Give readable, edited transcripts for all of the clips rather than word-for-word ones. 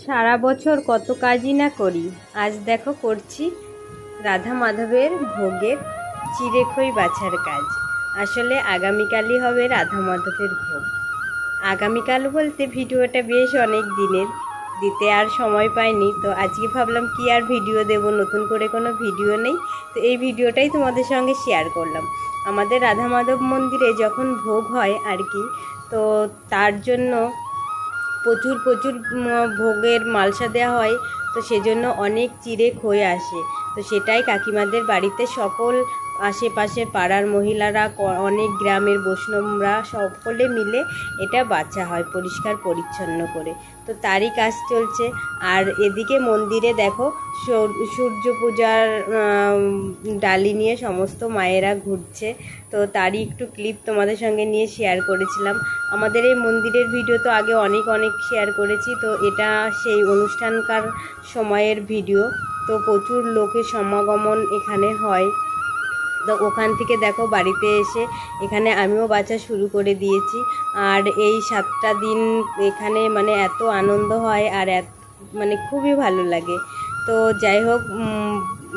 সারা বছর কত কাজই না করি, আজ দেখো করছি রাধা মাধবের ভোগের চিঁড়েখই বাছার কাজ। আসলে আগামীকালই হবে রাধা মাধবের ভোগ। আগামীকাল বলতে ভিডিওটা বেশ অনেক দিনের, দিতে আর সময় পাইনি, তো আজকে ভাবলাম কি আর ভিডিও দেব, নতুন করে কোনো ভিডিও নেই, তো এই ভিডিওটাই তোমাদের সঙ্গে শেয়ার করলাম। আমাদের রাধা মাধব মন্দিরে যখন ভোগ হয় আর কি, তো তার জন্য প্রচুর প্রচুর ভোগের মালসা দেওয়া হয়, তো সেজন্য অনেক চিঁড়ে খই আসে। তো সেটাই কাকিমাদের বাড়িতে সকল আশেপাশের পাড়ার মহিলারা, অনেক গ্রামের বৈষ্ণবরা সকলে মিলে এটা বাছা হয় পরিষ্কার পরিচ্ছন্ন করে। তো তারই কাজ চলছে। আর এদিকে মন্দিরে দেখো সূর্য পূজার ডালি নিয়ে সমস্ত মায়েরা ঘুরছে, তো তারই একটু ক্লিপ তোমাদের সঙ্গে নিয়ে শেয়ার করেছিলাম। আমাদের এই মন্দিরের ভিডিও তো আগে অনেক অনেক শেয়ার করেছি, তো এটা সেই অনুষ্ঠানকার সময়ের ভিডিও। তো প্রচুর লোকের সমাগমন এখানে হয়, তো ওখান থেকে দেখো বাড়িতে এসে এখানে আমিও বাছা শুরু করে দিয়েছি। আর এই 7টা দিন এখানে মানে এত আনন্দ হয় আর মানে খুবই ভালো লাগে। তো যাই হোক,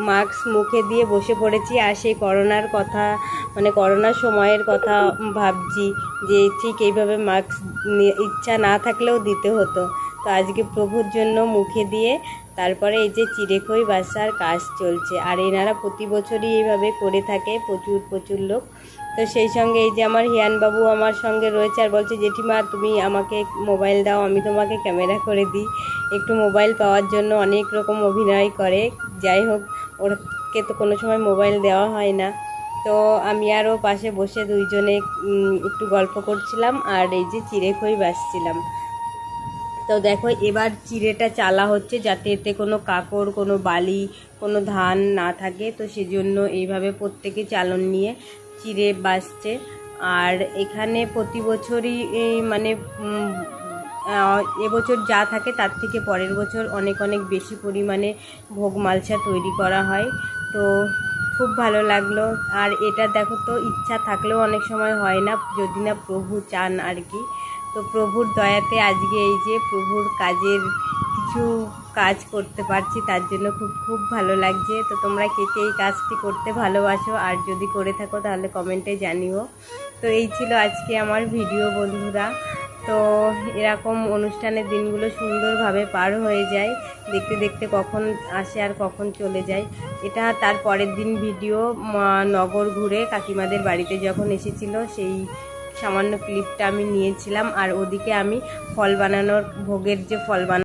মাস্ক মুখে দিয়ে বসে পড়েছি। আর সেই করোনার কথা, মানে করোনার সময়ের কথা ভাবছি যে ঠিক এইভাবে মাস্ক ইচ্ছা না থাকলেও দিতে হতো। তো আজকে প্রভুর জন্য মুখে দিয়ে তারপরে এই যে চিঁড়েখই বাছার কাজ চলছে। আর এনারা প্রতি বছরই এইভাবে করে থাকে, প্রচুর প্রচুর লোক। তো সেই সঙ্গে এই যে আমার হিয়ানবাবু আমার সঙ্গে রয়েছে, আর বলছে জেঠিমা তুমি আমাকে মোবাইল দাও, আমি তোমাকে ক্যামেরা করে দিই। একটু মোবাইল পাওয়ার জন্য অনেক রকম অভিনয় করে। যাই হোক, ওরকে তো কোনো সময় মোবাইল দেওয়া হয় না। তো আমি আরও পাশে বসে দুইজনে একটু গল্প করছিলাম আর এই যে চিঁড়েখই বাছছিলাম। তো দেখো এবার চিঁড়েটা চালা হচ্ছে যাতে এতে কোনো কাঁকড়, কোনো বালি, কোনো ধান না থাকে, তো সেজন্য এইভাবে প্রত্যেকে চালন নিয়ে চিঁড়ে বাছছে। আর এখানে প্রতি বছরই মানে এবছর যা থাকে তার থেকে পরের বছর অনেক অনেক বেশি পরিমাণে ভোগ মালসা তৈরি করা হয়। তো খুব ভালো লাগলো। আর এটা দেখো, তো ইচ্ছা থাকলেও অনেক সময় হয় না, যদি না প্রভু চান আর কি। তো প্রভুর দয়াতে আজকে এই যে প্রভুর কাজের কিছু কাজ করতে পারছি, তার জন্য খুব খুব ভালো লাগছে। তো তোমরা কে কে এই কাজটি করতে ভালোবাসো, আর যদি করে থাকো তাহলে কমেন্টে জানিও। তো এই ছিল আজকে আমার ভিডিও বন্ধুরা। তো এরকম অনুষ্ঠানের দিনগুলো সুন্দরভাবে পার হয়ে যায়, দেখতে দেখতে কখন আসে আর কখন চলে যায়। এটা তার পরের দিন ভিডিও, নগর ঘুরে কাকিমাদের বাড়িতে যখন এসেছিল সেই সামান্য ক্লিপটা আমি নিয়েছিলাম। আর ওদিকে আমি ফল বানানোর, ভোগের যে ফল বানানো